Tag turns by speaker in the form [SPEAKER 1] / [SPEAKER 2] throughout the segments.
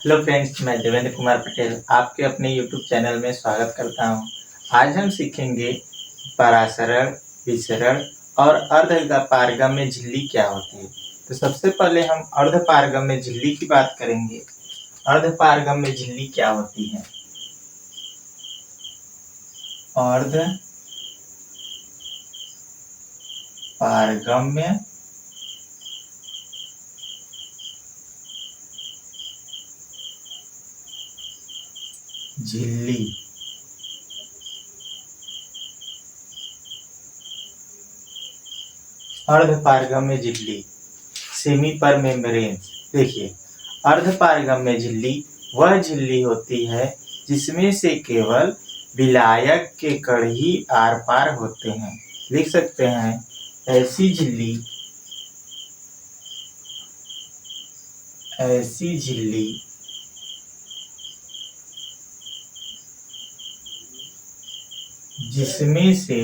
[SPEAKER 1] Hello friends, मैं देवेंद्र कुमार पटेल आपके अपने यूट्यूब चैनल में स्वागत करता हूं। आज हम सीखेंगे परासरण, विसरण और अर्धपारगम्य झिल्ली क्या होती है। तो सबसे पहले हम अर्धपारगम्य झिल्ली की बात करेंगे। अर्धपारगम्य झिल्ली क्या होती है? अर्धपारगम्य झिल्ली अर्धपारगम्य झिल्ली सेमी पर मेम्ब्रेन। देखिए, अर्धपारगम्य झिल्ली वह झिल्ली होती है जिसमें से केवल विलायक के कण ही आर पार होते हैं। लिख सकते हैं, ऐसी झिल्ली जिसमें से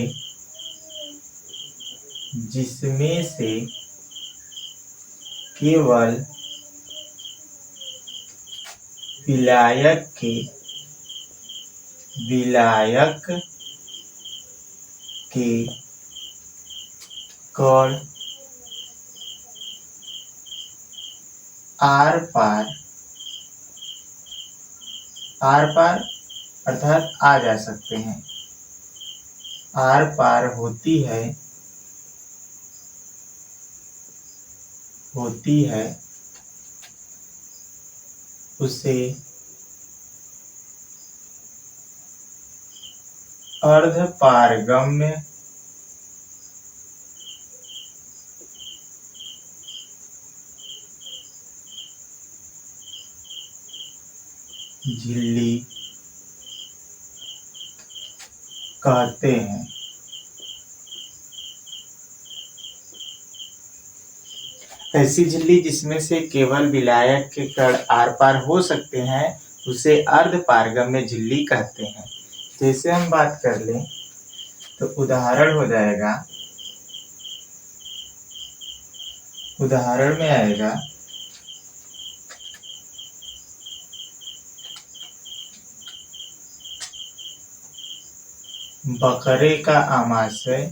[SPEAKER 1] केवल विलायक के कण आर पार अर्थात आ जा सकते हैं, आर पार होती है उसे अर्धपारगम्य झिल्ली कहते हैं। ऐसी झिल्ली जिसमें से केवल विलायक के कण आर पार हो सकते हैं उसे अर्धपारगम्य झिल्ली कहते हैं। जैसे हम बात कर लें तो उदाहरण में आएगा बकरे का आमाशय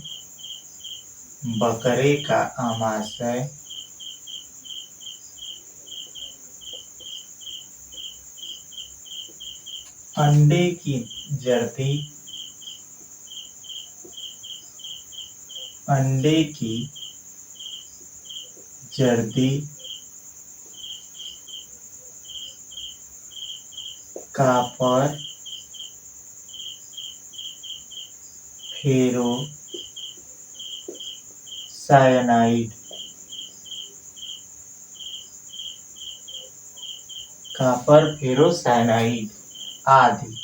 [SPEAKER 1] अंडे की जर्दी कॉपर फेरोसायनाइड आदि।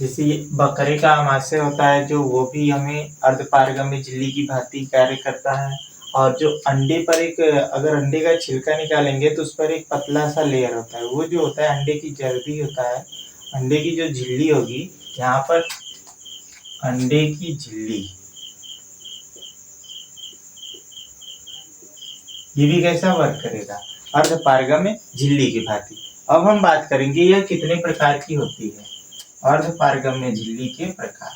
[SPEAKER 1] जैसे बकरे का आमाशय होता है जो वो भी हमें अर्धपारगम्य झिल्ली की भांति कार्य करता है। और जो अंडे पर अगर अंडे का छिलका निकालेंगे तो उस पर एक पतला सा लेयर होता है, वो जो होता है अंडे की जर्दी होता है। अंडे की जो झिल्ली होगी, यहाँ पर अंडे की झिल्ली, ये भी कैसा वर्क करेगा? अर्धपारगम्य झिल्ली की भांति। अब हम बात करेंगे यह कितने प्रकार की होती है। अर्धपारगम्य झिल्ली के प्रकार।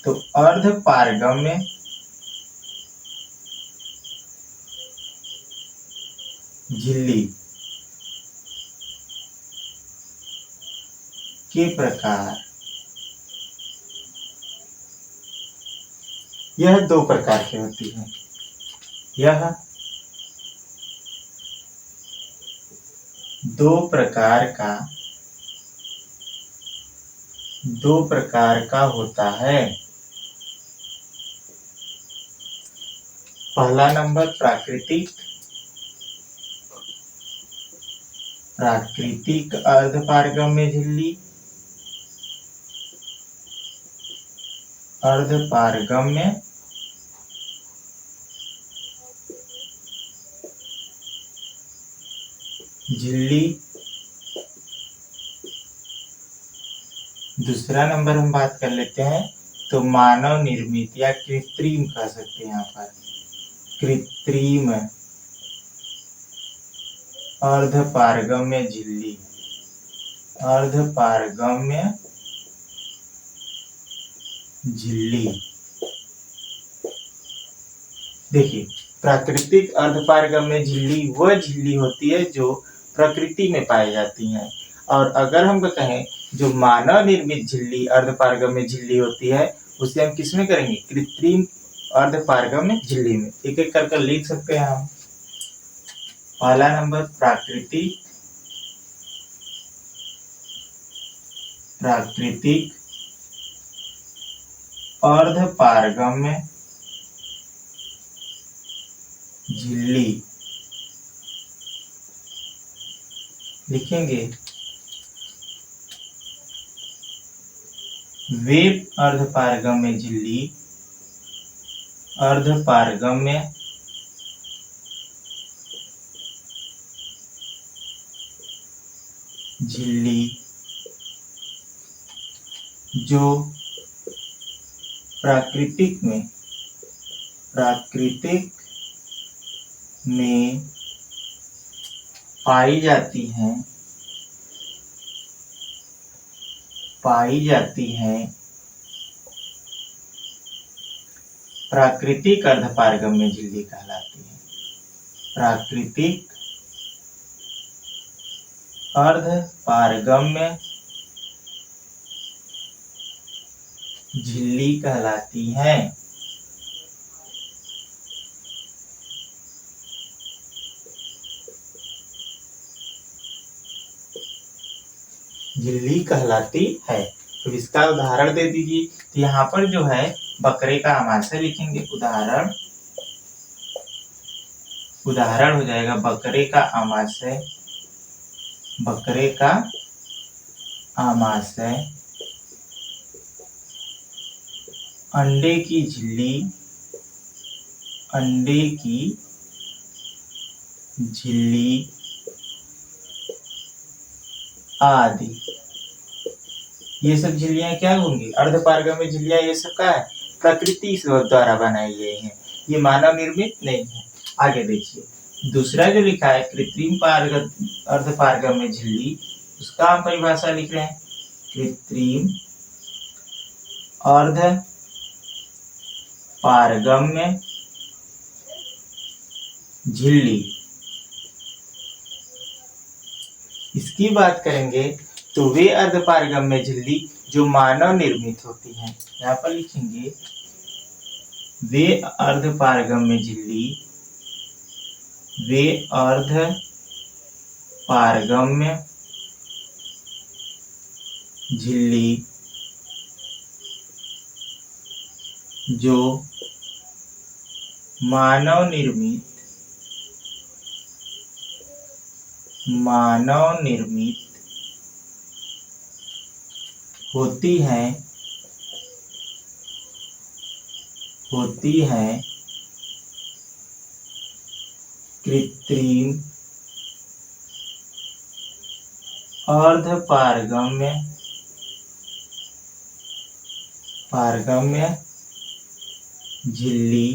[SPEAKER 1] तो अर्धपारगम्य झिल्ली के प्रकार, यह दो प्रकार की होती है। यह दो प्रकार का होता है। पहला नंबर प्राकृतिक अर्धपारगम्य झिल्ली, अर्धपारगम्य झिल्ली। दूसरा नंबर हम बात कर लेते हैं तो मानव निर्मित या कृत्रिम कह सकते हैं। यहाँ पर कृत्रिम अर्धपारगम्य झिल्ली, अर्धपारगम्य झिल्ली। देखिए, प्राकृतिक अर्धपारगम्य झिल्ली वह झिल्ली होती है जो प्रकृति में पाई जाती हैं, और अगर हम कहें जो मानव निर्मित झिल्ली अर्धपारगम्य झिल्ली होती है उसे हम किसमें करेंगे, कृत्रिम अर्धपारगम्य झिल्ली में। एक एक कर लिख सकते हैं हम। पहला नंबर प्राकृतिक अर्धपारगम्य झिल्ली लिखेंगे। वेब अर्धपारगम्य झिल्ली, अर्धपारगम्य झिल्ली जो प्राकृतिक में पाई जाती हैं, प्राकृतिक अर्धपारगम्य झिल्ली कहलाती है। प्राकृतिक अर्धपारगम्य झिल्ली कहलाती हैं। झिल्ली कहलाती है। तो इसका उदाहरण दे दीजिए। तो यहाँ पर जो है बकरे का आमाशय लिखेंगे। उदाहरण हो जाएगा बकरे का आमाशय, बकरे का आमाशय, अंडे की झिल्ली, अंडे की झिल्ली आदि। ये सब झिल्लियां क्या होंगी, अर्धपारगम्य झिल्लियां। ये सब क्या है, प्रकृति द्वारा बनाई गई हैं, ये मानव निर्मित नहीं है। आगे देखिए दूसरा जो लिखा है कृत्रिम अर्धपारगम्य झिल्ली, उसका हम परिभाषा लिख रहे हैं। कृत्रिम अर्धपारगम्य झिल्ली, इसकी बात करेंगे तो वे अर्धपारगम्य झिल्ली जो मानव निर्मित होती हैं। यहाँ पर लिखेंगे वे अर्धपारगम्य झिल्ली, वे अर्धपारगम्य झिल्ली जो मानव निर्मित होती हैं, कृत्रिम अर्धपारगम्य झिल्ली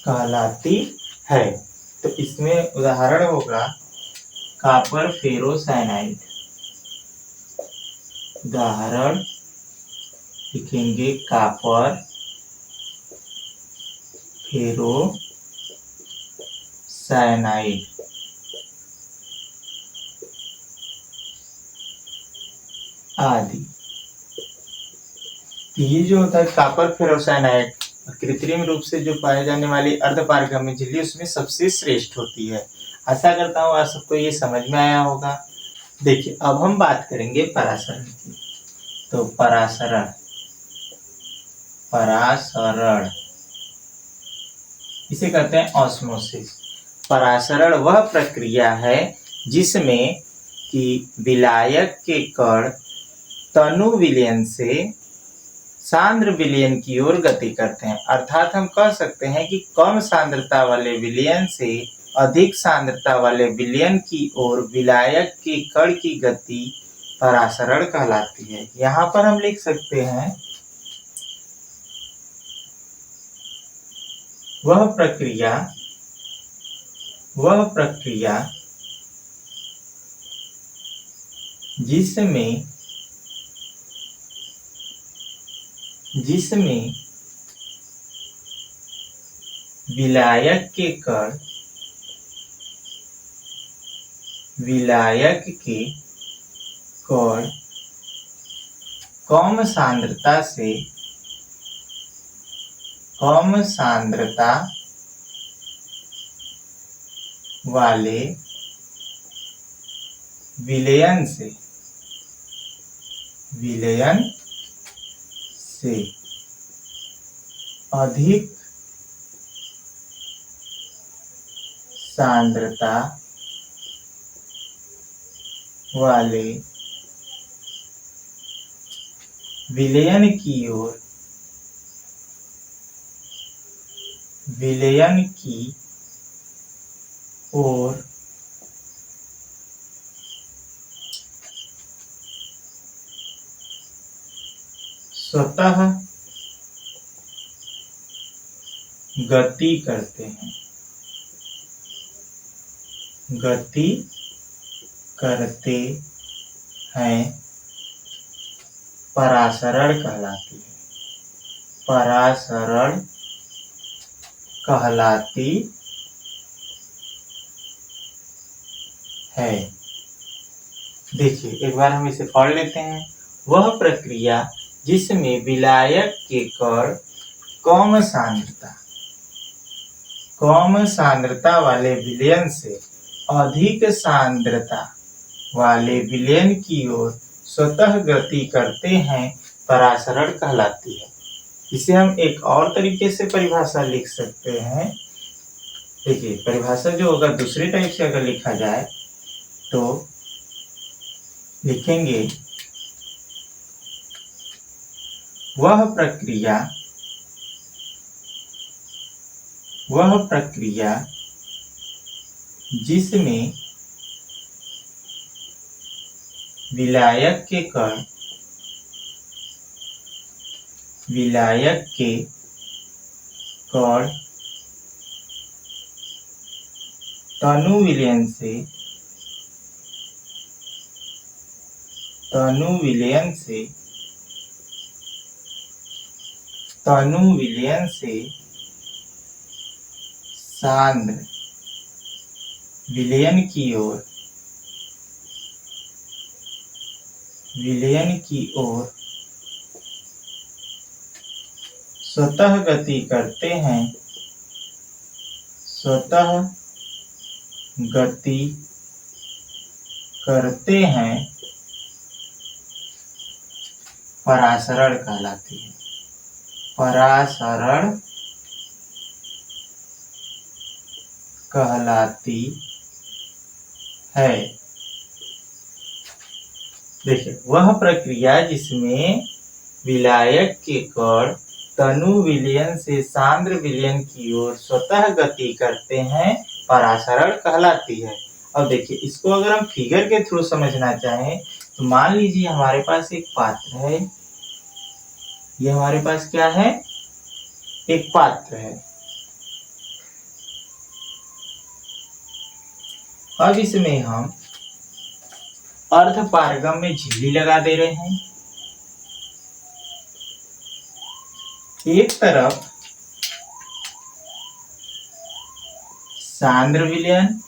[SPEAKER 1] कहलाती है। तो इसमें उदाहरण होगा कॉपर फेरोसाइनाइड। उदाहरण लिखेंगे कॉपर फेरोसाइनाइड आदि। ये जो होता है कॉपर फेरोसाइनाइड कृत्रिम रूप से जो पाए जाने वाली अर्धपारगम्य झिल्ली उसमें सबसे श्रेष्ठ होती है। आशा करता हूँ आप सबको ये समझ में आया होगा। देखिए अब हम बात करेंगे परासरण की। तो परासरण इसे कहते हैं ऑस्मोसिस। परासरण वह प्रक्रिया है जिसमें कि विलायक के कण तनु विलयन से सांद्र विलयन की ओर गति करते हैं। अर्थात हम कह सकते हैं कि कम सांद्रता वाले विलयन से अधिक सांद्रता वाले विलयन की ओर विलायक के कण की गति परासरण कहलाती है। यहाँ पर हम लिख सकते हैं वह प्रक्रिया जिसमें विलायक के कण कम सांद्रता वाले विलयन से अधिक सांद्रता वाले विलयन की ओर स्वतः गति करते हैं परासरण कहलाती है। देखिए एक बार हम इसे पढ़ लेते हैं। वह प्रक्रिया जिसमें विलायक के कण कम सांद्रता वाले विलयन से अधिक सांद्रता वाले विलयन की ओर स्वतः गति करते हैं परासरण कहलाती है। इसे हम एक और तरीके से परिभाषा लिख सकते हैं। देखिए परिभाषा जो अगर दूसरे टाइप से अगर लिखा जाए तो लिखेंगे वह प्रक्रिया जिसमें विलायक के कण तनु विलयन से सांद्र विलयन की ओर स्वतः गति करते हैं परासरण कहलाती है। परासरण कहलाती है। देखिए वह प्रक्रिया जिसमें विलायक के कण तनु विलयन से सांद्र विलयन की ओर स्वतः गति करते हैं परासरण कहलाती है। अब देखिए इसको अगर हम फिगर के थ्रू समझना चाहें तो मान लीजिए हमारे पास एक पात्र है। ये हमारे पास क्या है? एक पात्र है। अब इसमें हम अर्धपारगम्य झिल्ली लगा दे रहे हैं। एक तरफ सांद्र विलयन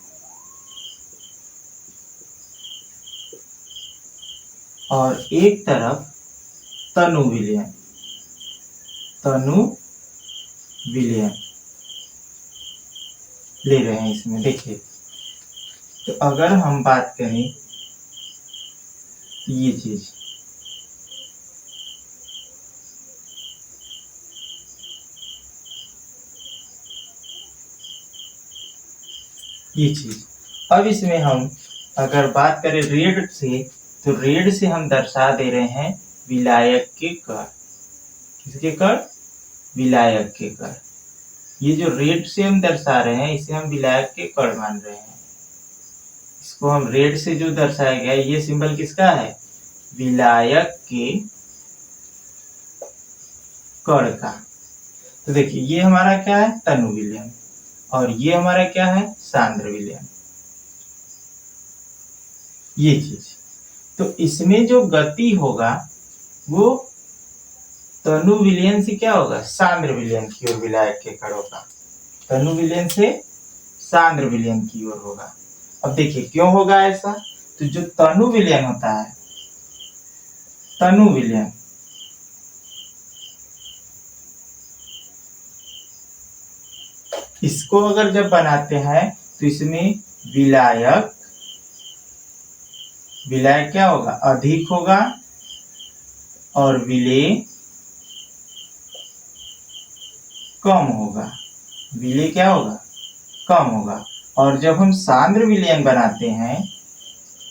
[SPEAKER 1] और एक तरफ तनु विलयन ले रहे हैं इसमें। देखिए तो अगर हम बात करें ये चीज अब इसमें हम अगर बात करें रेड से तो रेड से हम दर्शा दे रहे हैं विलायक के कण। किसके कण? विलायक के कण। ये जो रेड से हम दर्शा रहे हैं इसे हम विलायक के कण मान रहे हैं। इसको हम रेड से जो दर्शाया गया ये सिंबल किसका है? विलायक के कण का। तो देखिए ये हमारा क्या है, तनु विलयन, और ये हमारा क्या है, सांद्र विलयन, ये चीज। तो इसमें जो गति होगा वो तनु विलयन से क्या होगा, सांद्र विलयन की ओर विलायक के कणों का, तनु विलयन से सांद्र विलयन की ओर होगा। अब देखिए क्यों होगा ऐसा, तो जो तनु विलयन होता है, तनु विलयन, इसको अगर जब बनाते हैं तो इसमें विलायक, विलायक क्या होगा, अधिक होगा, और विलेय कम होगा, विलेय क्या होगा, कम होगा। और जब हम सांद्र विलयन बनाते हैं,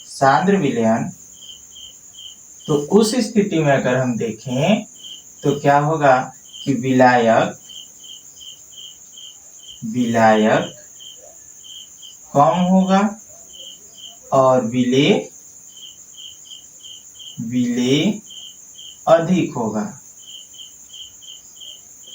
[SPEAKER 1] सांद्र विलयन, तो उस स्थिति में अगर हम देखें तो क्या होगा कि विलायक, विलायक कम होगा और विलेय, विलेय अधिक होगा।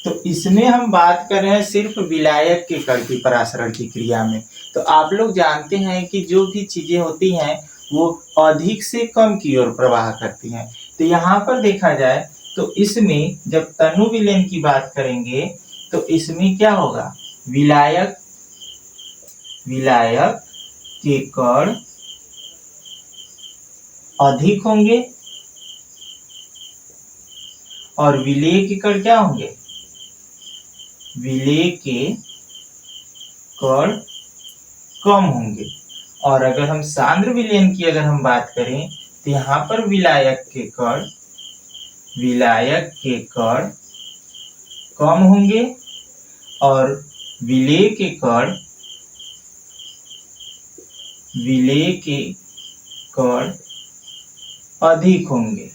[SPEAKER 1] तो इसमें हम बात कर रहे हैं सिर्फ विलायक के कण की परासरण की क्रिया में। तो आप लोग जानते हैं कि जो भी चीजें होती हैं वो अधिक से कम की ओर प्रवाह करती हैं। तो यहाँ पर देखा जाए तो इसमें जब तनु विलयन की बात करेंगे तो इसमें क्या होगा, विलायक, विलायक के कण अधिक होंगे और विलेय के कण क्या होंगे, विलेय के कण कम होंगे। और अगर हम सांद्र विलयन की अगर हम बात करें तो यहाँ पर विलायक के कण, विलायक के कण कम होंगे और विलेय के कण, विलेय के कण अधिक होंगे,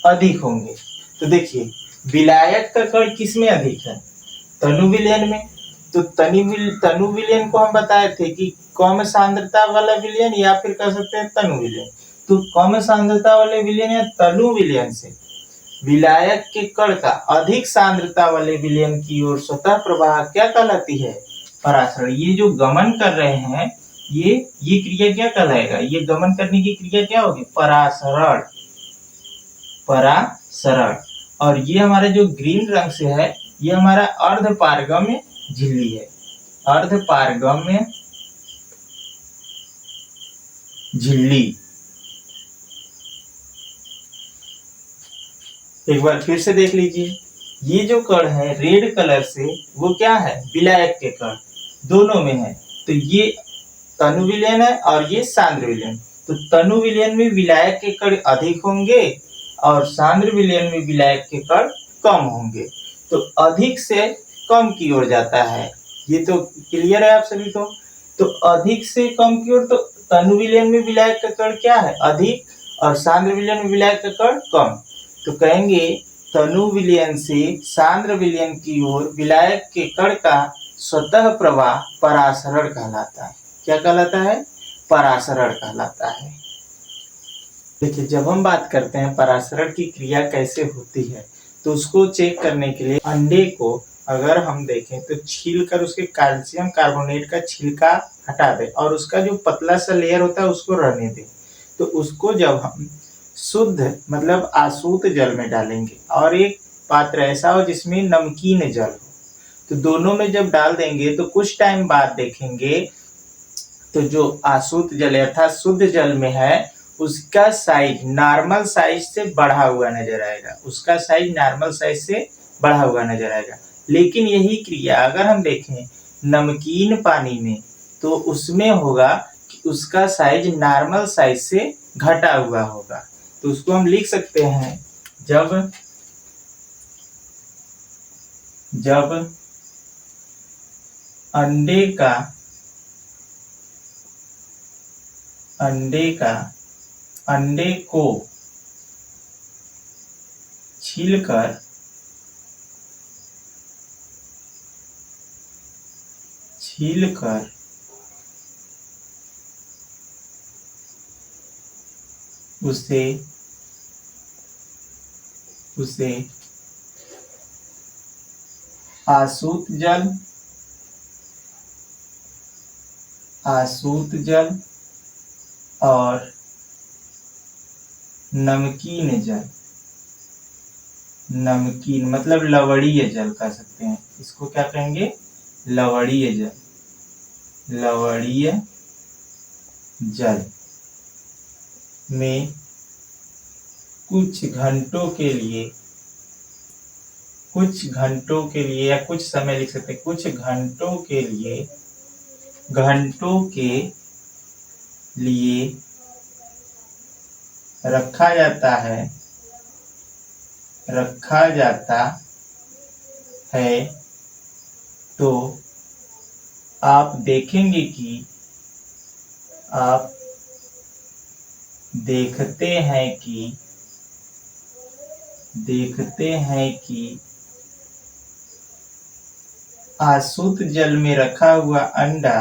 [SPEAKER 1] अधिक होंगे। तो देखिए विलायक का कण किसमें अधिक है, तनु विलयन में। तो तनु विलयन को हम बताए थे कि कम सांद्रता वाला विलयन या फिर कह सकते हैं तनु विलयन। तो कम सांद्रता वाले विलयन या तनु विलयन से विलायक के कण का अधिक सांद्रता वाले विलयन की ओर स्वतः प्रवाह क्या कहलाती है, परासरण। ये जो गमन कर रहे हैं ये क्रिया क्या कहलाएगा, ये गमन करने की क्रिया क्या होगी, परासरण, परासरण। और ये हमारे जो ग्रीन रंग से है ये हमारा अर्ध पारगम्य झिल्ली है, अर्ध पारगम्य झिल्ली। एक बार फिर से देख लीजिए, ये जो कण है रेड कलर से वो क्या है, विलायक के कण, दोनों में है। तो ये तनु विलयन है और ये सांद्र विलयन। तो तनु विलयन में विलायक के कण अधिक होंगे और सांद्र विलयन में विलायक के कण कम होंगे। तो अधिक से कम की ओर जाता है, ये तो क्लियर है आप सभी को। तो अधिक से कम की ओर, तो तनु विलयन में विलायक का कण क्या है, अधिक, और सांद्र विलयन में विलायक का कण कम। तो कहेंगे तनु विलयन से सांद्र विलयन की ओर विलायक के कण का स्वतः प्रवाह परासरण कहलाता है। क्या कहलाता है, परासरण कहलाता है। देखिए जब हम बात करते हैं परासरण की क्रिया कैसे होती है तो उसको चेक करने के लिए अंडे को अगर हम देखें तो छील कर उसके कैल्शियम कार्बोनेट का छिलका हटा दें और उसका जो पतला सा लेयर होता है उसको रहने दें। तो उसको जब हम शुद्ध मतलब आसूत जल में डालेंगे और एक पात्र ऐसा हो जिसमें नमकीन जल हो, तो दोनों में जब डाल देंगे तो कुछ टाइम बाद देखेंगे तो जो आसूत जल अर्थात शुद्ध जल में है उसका साइज नॉर्मल साइज से बढ़ा हुआ नजर आएगा, उसका साइज नॉर्मल साइज से बढ़ा हुआ नजर आएगा। लेकिन यही क्रिया अगर हम देखें नमकीन पानी में तो उसमें होगा कि उसका साइज नॉर्मल साइज से घटा हुआ होगा। तो उसको हम लिख सकते हैं, जब अंडे को छीलकर उसे आसूत जल, आसूत जल और नमकीन जल। नमकीन मतलब लवणीय जल कह सकते हैं इसको, क्या कहेंगे? लवणीय जल। लवणीय जल में कुछ घंटों के लिए, कुछ घंटों के लिए या कुछ समय लिख सकते हैं, कुछ घंटों के लिए, घंटों के लिए रखा जाता है, रखा जाता है। तो आप देखेंगे कि, आप देखते हैं कि, देखते हैं कि आसूत जल में रखा हुआ अंडा,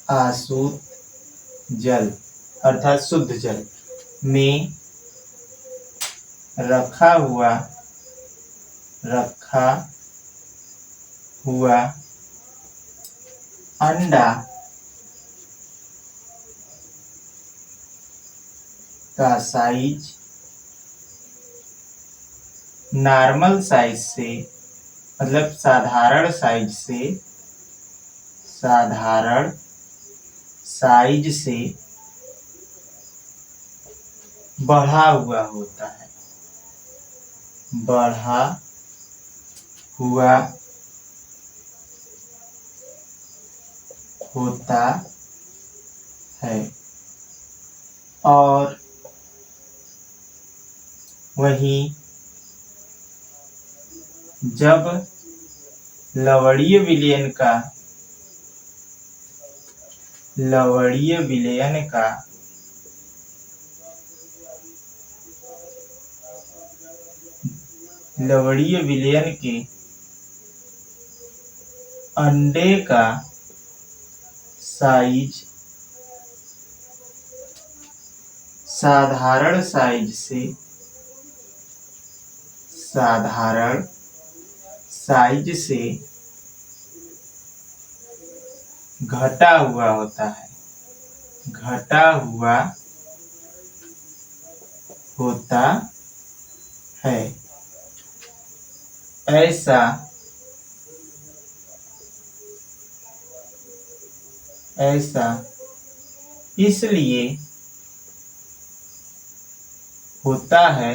[SPEAKER 1] आसूत जल अर्थात शुद्ध जल में रखा हुआ अंडा का साइज नॉर्मल साइज से, मतलब साधारण साइज से, साधारण साइज से बढ़ा हुआ होता है, बढ़ा हुआ होता है। और वहीं जब लवणीय विलयन का, लवणीय विलयन का लवणीय विलयन के अंडे का साइज साधारण साइज से, साधारण साइज से घटा हुआ होता है, घटा हुआ होता है। ऐसा इसलिए होता है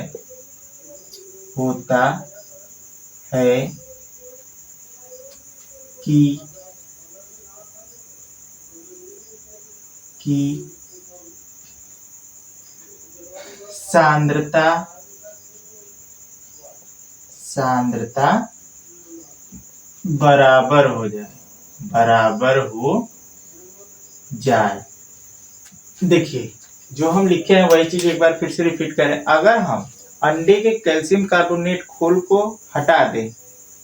[SPEAKER 1] कि सांद्रता बराबर हो जाए। देखिए जो हम लिखे हैं वही चीज एक बार फिर से रिपीट करें। अगर हम अंडे के कैल्शियम कार्बोनेट खोल को हटा दें,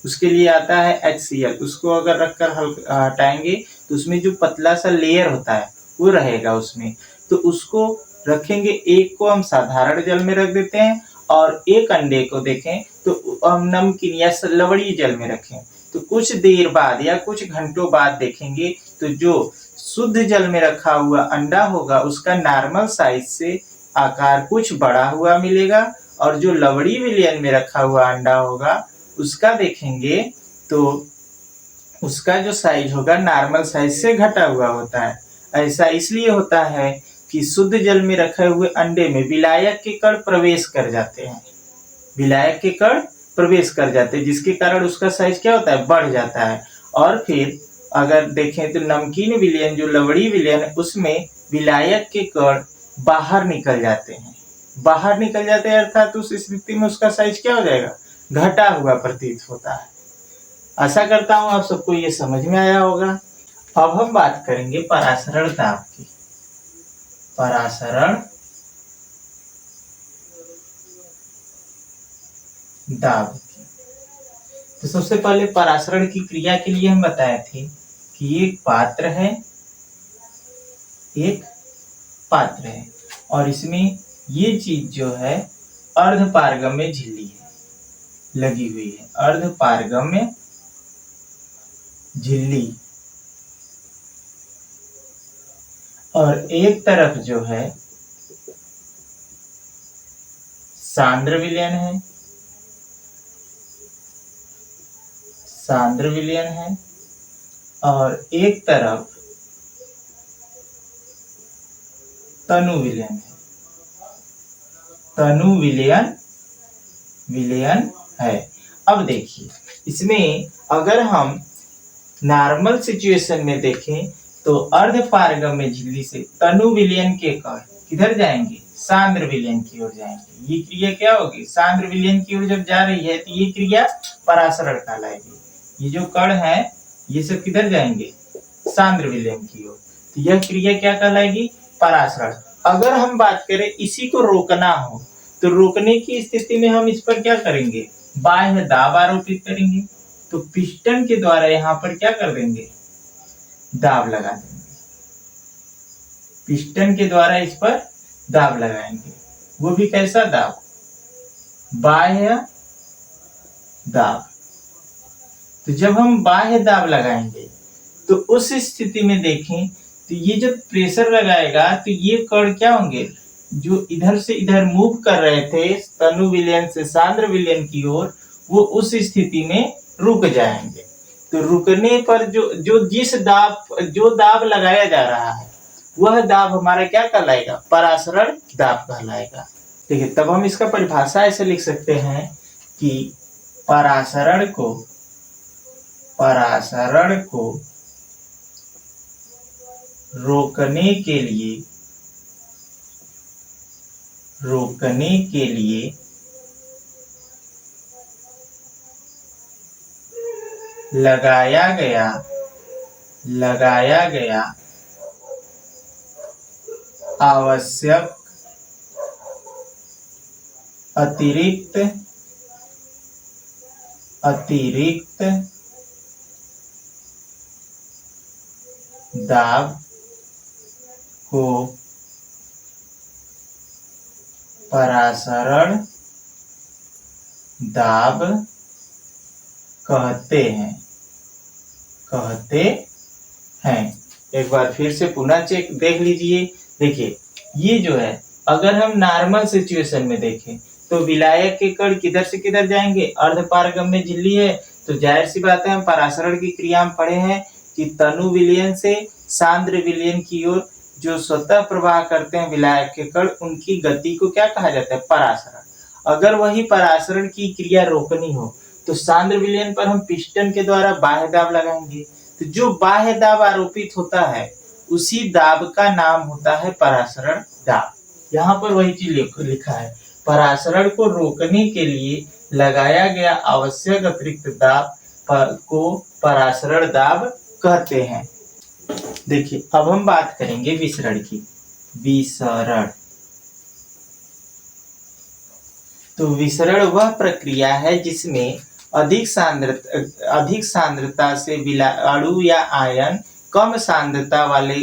[SPEAKER 1] उसके लिए आता है HCl, उसको अगर रखकर हटाएंगे तो उसमें जो पतला सा लेयर होता है वो रहेगा उसमें, तो उसको रखेंगे। एक को हम साधारण जल में रख देते हैं और एक अंडे को देखें तो हम नमकीन या लवणीय जल में रखें, तो कुछ देर बाद या कुछ घंटों बाद देखेंगे तो जो शुद्ध जल में रखा हुआ अंडा होगा उसका नॉर्मल साइज से आकार कुछ बड़ा हुआ मिलेगा, और जो लवणीय विलयन में रखा हुआ अंडा होगा उसका देखेंगे तो उसका जो साइज होगा नॉर्मल साइज से घटा हुआ होता है। ऐसा इसलिए होता है कि शुद्ध जल में रखे हुए अंडे में विलायक के कण प्रवेश कर जाते हैं, विलायक के कण प्रवेश कर जाते हैं, जिसके कारण उसका साइज क्या होता है? बढ़ जाता है। और फिर अगर देखें तो नमकीन विलयन, जो लवणीय विलयन है, उसमें विलायक के कण बाहर निकल जाते हैं, बाहर निकल जाते हैं अर्थात उस स्थिति में उसका साइज क्या हो जाएगा? घटा हुआ प्रतीत होता है। आशा करता हूं आप सबको ये समझ में आया होगा। अब हम बात करेंगे परासरण दाब की। परासरण दाब की तो सबसे पहले परासरण की क्रिया के लिए हम बताए थे कि एक पात्र है, एक पात्र है और इसमें ये चीज जो है अर्धपारगम्य झिल्ली है। लगी हुई है, अर्धपारगम्य झिल्ली। और एक तरफ जो है सांद्र विलयन है, सांद्र विलयन है, और एक तरफ तनु विलयन है, तनु विलयन विलयन है। अब देखिए इसमें अगर हम नॉर्मल सिचुएशन में देखें तो अर्धपारगम्य झिल्ली से तनु विलयन के कण किधर जाएंगे, सांद्र विलयन की ओर जाएंगे। ये क्रिया क्या होगी, सांद्र विलयन की ओर जब जा रही है तो ये क्रिया परासरण कहलाएगी। ये जो कण है ये सब किधर जाएंगे, सांद्र विलयन की ओर, तो यह क्रिया क्या कहलाएगी, परासरण। अगर हम बात करें इसी को रोकना हो तो रोकने की स्थिति में हम इस पर क्या करेंगे, बाह्य दाब आरोपित करेंगे। तो पिस्टन के द्वारा यहाँ पर क्या कर देंगे, दाब लगा देंगे, पिस्टन के द्वारा इस पर दाब लगाएंगे। वो भी कैसा दाब, बाह्य दाब। तो जब हम बाह्य दाब लगाएंगे तो उस स्थिति में देखें तो ये जब प्रेशर लगाएगा तो ये कण क्या होंगे, जो इधर से इधर मूव कर रहे थे तनु विलयन से सांद्र विलयन की ओर, वो उस स्थिति में रुक जाएंगे। तो रुकने पर जो दाब लगाया जा रहा है वह दाब हमारा क्या कहलाएगा, परासरण दाब कहलाएगा। देखिए तब हम इसका परिभाषा ऐसे लिख सकते हैं कि परासरण को रोकने के लिए लगाया गया आवश्यक अतिरिक्त दाब को परासरण दाब कहते हैं। एक बार फिर से पुनः चेक देख लीजिए। देखिए ये जो है अगर हम नॉर्मल सिचुएशन में देखें तो विलायक के कण किधर से किधर जाएंगे, अर्धपारगम्य झिल्ली है तो जाहिर सी बात है हम परासरण की क्रिया में पढ़े हैं कि तनु विलयन से सांद्र विलयन की ओर जो स्वतः प्रवाह करते हैं विलायक के कण, उनकी गति को क्या कहा जाता है, परासरण। अगर वही परासरण की क्रिया रोकनी हो तो सांद्र विलयन पर हम पिस्टन के द्वारा बाह्य दाब लगाएंगे। तो जो बाह्य दाब आरोपित होता है उसी दाब का नाम होता है परासरण दाब। यहाँ पर वही चीज लिखा है, परासरण को रोकने के लिए लगाया गया आवश्यक अतिरिक्त दाब को परासरण दाब कहते हैं। देखिए अब हम बात करेंगे विसरण की। विसरण, तो विसरण वह प्रक्रिया है जिसमें अधिक सांद्रता से अणु या आयन कम सांद्रता वाले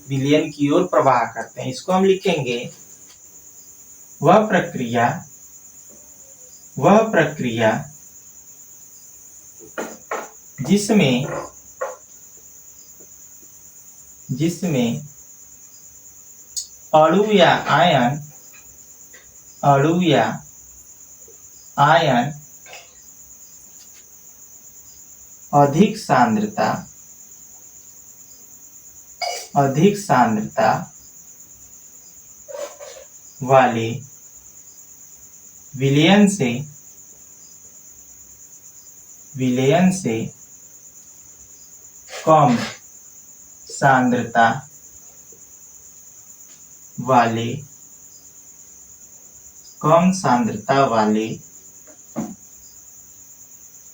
[SPEAKER 1] विलयन की ओर प्रवाह करते हैं। इसको हम लिखेंगे, वह प्रक्रिया जिसमें अणु या आयन अधिक सांद्रता वाले विलयन से कम सांद्रता वाले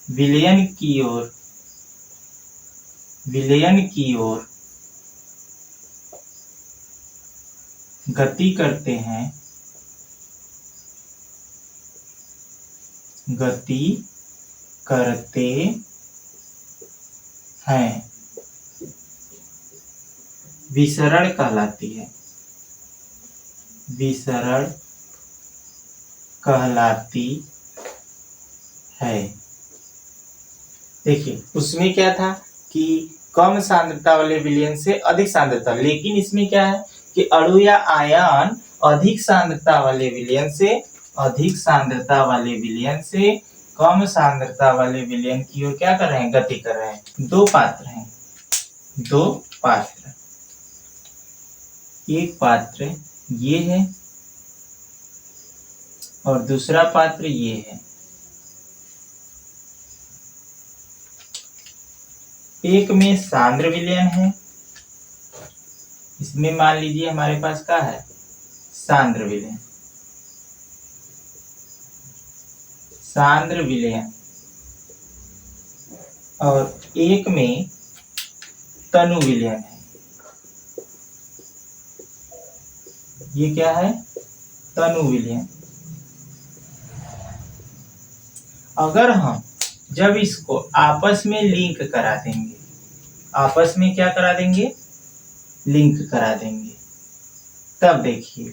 [SPEAKER 1] विलयन की ओर गति करते हैं विसरण कहलाती है। विसरण कहलाती है। देखिए उसमें क्या था कि कम सांद्रता वाले विलयन से अधिक सांद्रता, लेकिन इसमें क्या है कि अणु या आयन अधिक सांद्रता वाले विलयन से कम सांद्रता वाले विलयन की ओर क्या कर रहे हैं, गति कर रहे हैं। दो पात्र, एक पात्र ये है और दूसरा पात्र ये है। एक में सांद्र विलयन है, इसमें मान लीजिए हमारे पास क्या है, सांद्र विलयन, और एक में तनु विलयन है। ये क्या है, तनु विलयन। अगर हम जब इसको आपस में लिंक करा देंगे, आपस में क्या करा देंगे, लिंक करा देंगे, तब देखिए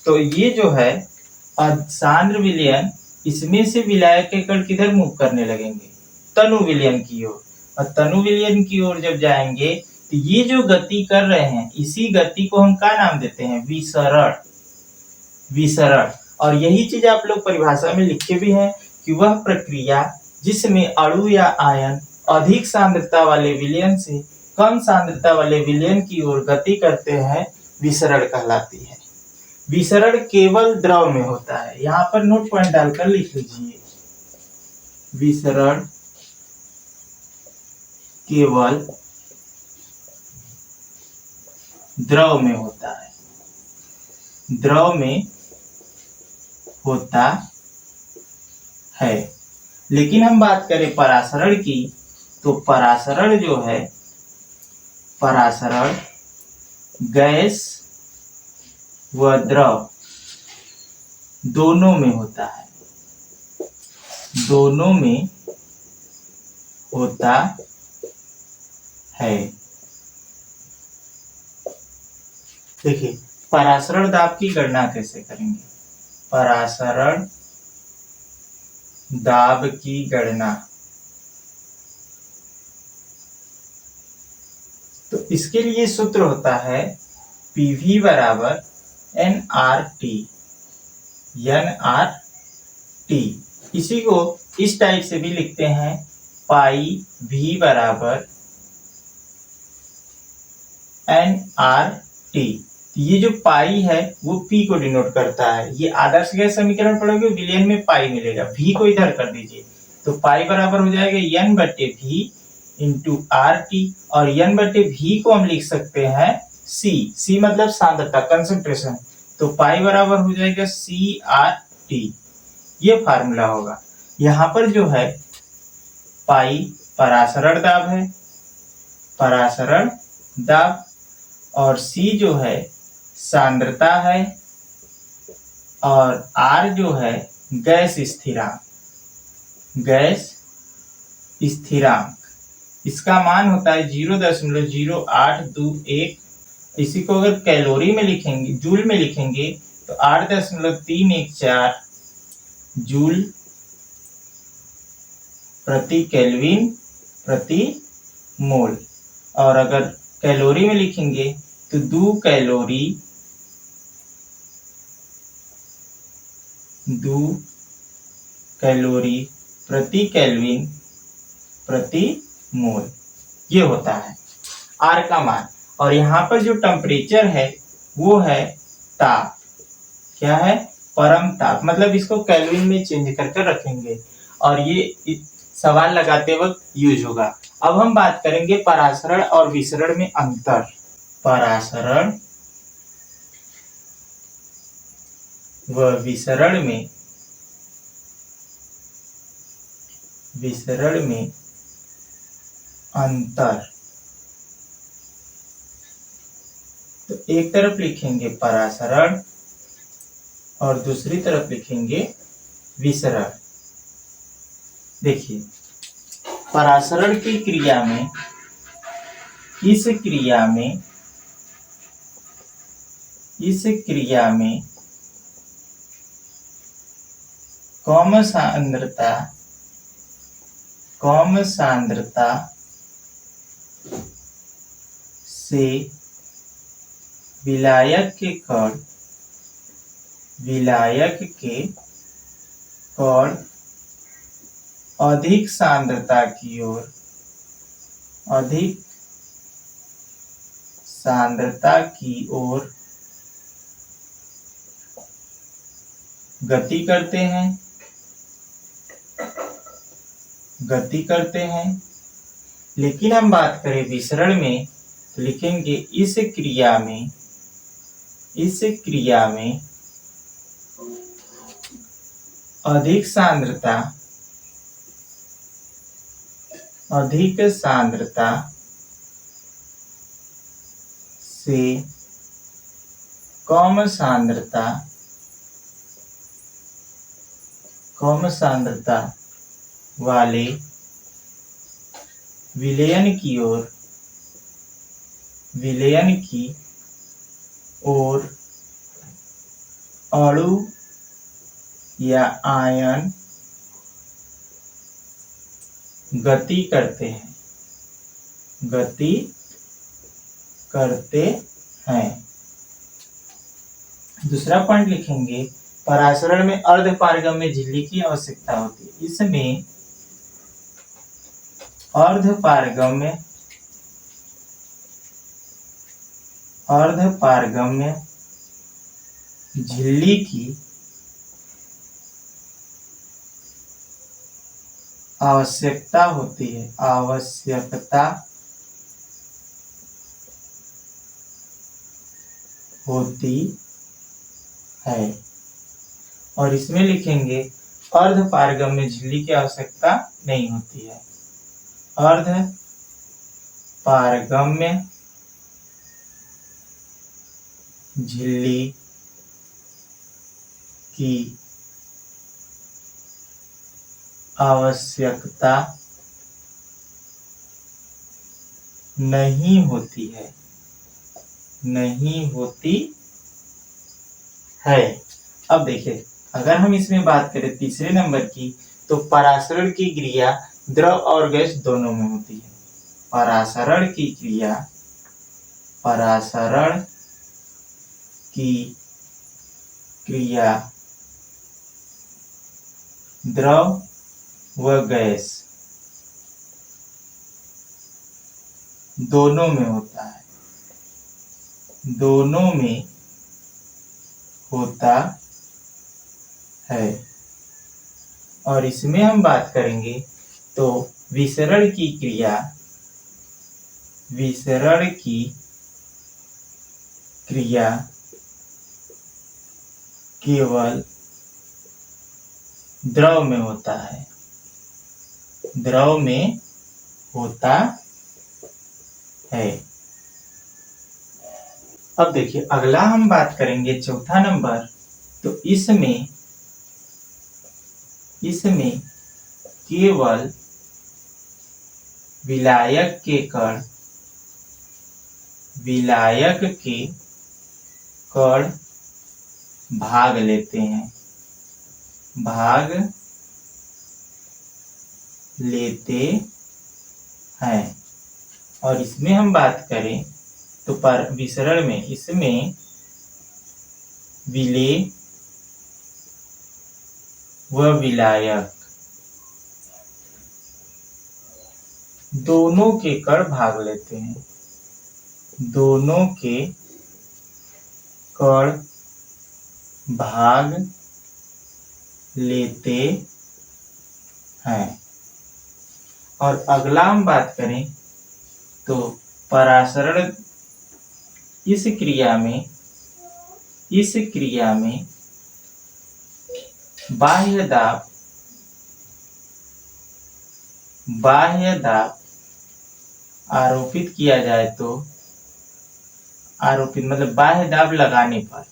[SPEAKER 1] तो ये जो है सांद्र विलयन, इसमें से विलायक के कण किधर मूव करने लगेंगे, तनु विलयन की ओर। और तनु विलयन की ओर जब जाएंगे तो ये जो गति कर रहे हैं, इसी गति को हम क्या नाम देते हैं, विसरण। और यही चीज आप लोग परिभाषा में लिखे भी हैं कि वह प्रक्रिया जिसमें अणु या आयन अधिक सांद्रता वाले विलयन से कम सांद्रता वाले विलयन की ओर गति करते हैं, विसरण कहलाती है। विसरण केवल द्रव में होता है। यहाँ पर नोट पॉइंट डालकर लिख लीजिए, विसरण केवल द्रव में होता है, द्रव में होता है। लेकिन हम बात करें परासरण की, तो परासरण जो है, परासरण गैस व द्रव दोनों में होता है, दोनों में होता है। देखिए परासरण दाब की गणना कैसे करेंगे, परासरण दाब की गणना, तो इसके लिए सूत्र होता है PV बराबर nRT। इसी को इस टाइप से भी लिखते हैं, पाई V बराबर nRT। ये जो पाई है वो P को डिनोट करता है। ये आदर्श गैस समीकरण पढ़ोगे, विलयन में पाई मिलेगा, V को इधर कर दीजिए, तो पाई बराबर हो जाएगा N/V इंटू RT, और N/V को हम लिख सकते हैं C मतलब सांद्रता, कंसंट्रेशन, तो पाई बराबर हो जाएगा CRT। ये फार्मूला होगा। यहाँ पर जो है पाई परासरण दाब है, परासरण दाब, और C जो है सांद्रता है, और R जो है गैस स्थिरांक, इसका मान होता है 0.0821। इसी को अगर कैलोरी में लिखेंगे, जूल में लिखेंगे, तो 8.314 जूल प्रति केल्विन प्रति मोल। और अगर कैलोरी में लिखेंगे तो 2 कैलोरी प्रति केल्विन प्रति मोल, ये होता है R का मान। और यहाँ पर जो टेम्परेचर है वो है ताप, क्या है, परम ताप, मतलब इसको केल्विन में चेंज करके रखेंगे, और ये सवाल लगाते वक्त यूज होगा। अब हम बात करेंगे परासरण और विसरण में अंतर। परासरण व विसरण में अंतर, तो एक तरफ लिखेंगे परासरण और दूसरी तरफ लिखेंगे विसरण। देखिए परासरण की क्रिया में, इस क्रिया में कम सांद्रता कम सांद्रता से विलायक के कण अधिक सांद्रता की ओर गति करते हैं। लेकिन हम बात करें विसरण में तो लिखेंगे इस क्रिया में अधिक सांद्रता से कम सांद्रता वाले विलयन की ओर अणु या आयन गति करते हैं। दूसरा पॉइंट लिखेंगे परासरण में अर्धपारगम्य झिल्ली की आवश्यकता होती है। इसमें अर्धपारगम्य झिल्ली की आवश्यकता होती है और इसमें लिखेंगे अर्धपारगम्य झिल्ली की आवश्यकता नहीं होती है। अर्धपारगम्य झिल्ली की आवश्यकता नहीं होती है। अब देखिए अगर हम इसमें बात करें तीसरे नंबर की तो परासरण की क्रिया द्रव और गैस दोनों में होती है। परासरण की क्रिया द्रव व गैस दोनों में होता है और इसमें हम बात करेंगे तो विसरण की क्रिया केवल द्रव में होता है। अब देखिए अगला हम बात करेंगे चौथा नंबर तो इसमें केवल विलायक के कण भाग लेते हैं और इसमें हम बात करें तो पर विसरण में इसमें विलेय व विलायक दोनों के कण भाग लेते हैं। और अगला हम बात करें तो परासरण इस क्रिया में बाह्य दाब आरोपित किया जाए तो मतलब बाह्य दाब लगाने पर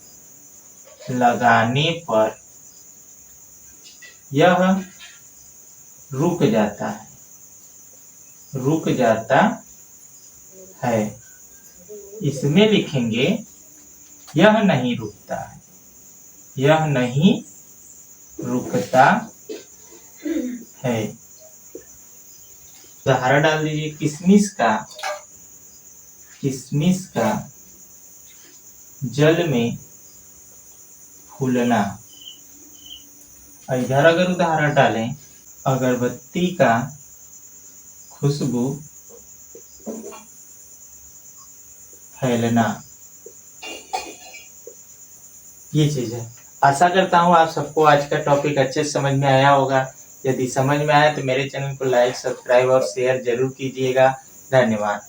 [SPEAKER 1] यह रुक जाता है। इसमें लिखेंगे यह नहीं रुकता है। उदाहरण डाल दीजिए। किशमिश का जल में फूलना। इधर अगर उदाहरण डालें, अगरबत्ती का खुशबू फैलना। ये चीज है। आशा करता हूँ आप सबको आज का टॉपिक अच्छे से समझ में आया होगा। यदि समझ में आया तो मेरे चैनल को लाइक, सब्सक्राइब और शेयर जरूर कीजिएगा। धन्यवाद।